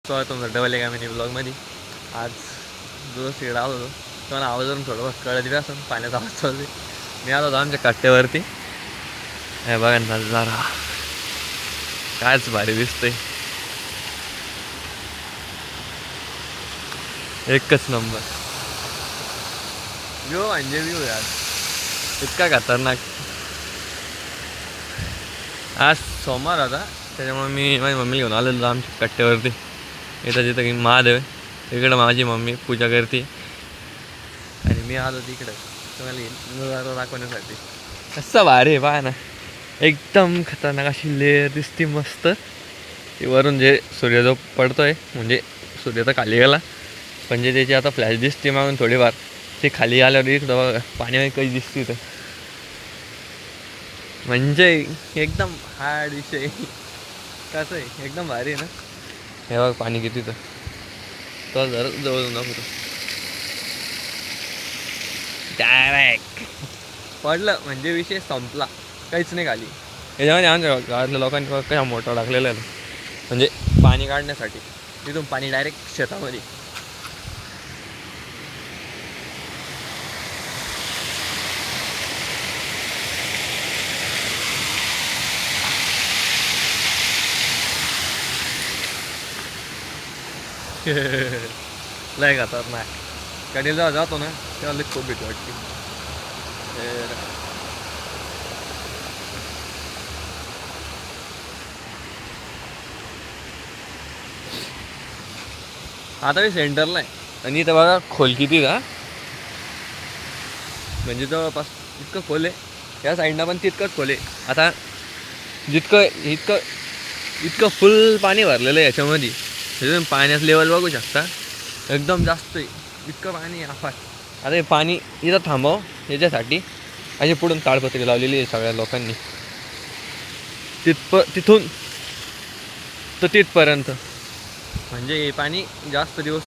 तुमचं डबल एका मिनी ब्लॉगमध्ये आज जो सीड आलो होतो तुम्हाला आवाजावरून थोडं कळत बी असं पाण्याचा आवाज चालू मी आलो होतो आमच्या कट्ट्यावरती. हे बघा नजारा कायच भारी दिसतंय, एकच नंबर व्ह्यू म्हणजे व्ह्यू यार इतका खतरनाक. आज सोमवार होता त्याच्यामुळे मी माझी मम्मी घेऊन आलेलो आमच्या कट्ट्यावरती. इथं जिथं की महादेव आहे इकडं माझी मम्मी पूजा करते आणि मी आलो तिकडं तुम्हाला नजारा दाखवण्यासाठी. कसं भारी आहे पहा ना, एकदम खतरनाक अशी लेअर दिसते मस्त. ती वरून जे सूर्य जो पडतोय म्हणजे सूर्य तर खाली गेला पण जे त्याची आता फ्लॅश दिसते मागून थोडीफार ते खाली आल्यावर इकडं बघा पाणी काही दिसते तर म्हणजे एकदम हार्ड विषय. कसं आहे एकदम भारी आहे ना. हे बघ पाणी किती तर जरा जवळ नको डायरेक्ट पडलं म्हणजे विषय संपला, काहीच नाही खाली. याच्यामध्ये आमच्या गावातल्या लोकांनी कशा मोटर टाकलेला आहे म्हणजे पाणी काढण्यासाठी. तिथून पाणी डायरेक्ट शेतामध्ये. लय खातात नाही कडेला जेव्हा जातो ना तेव्हा लई खूप भीती वाटते. आता मी सेंटरला आहे आणि इथं बघा खोल किती का म्हणजे जवळपास इतकं खोल आहे या साईडनं पण तितकंच खोल आहे. आता जितकं इतकं फुल पाणी भरलेलं आहे याच्यामध्ये. त्याच्यातून पाण्याचं लेवल बघू शकता एकदम जास्त आहे, इतकं पाणी अफाट. आता हे पाणी इथं थांबव याच्यासाठी अशी पुढून ताडपत्री लावलेली आहे सगळ्या लोकांनी तिथून तर तिथपर्यंत म्हणजे हे पाणी जास्त दिवस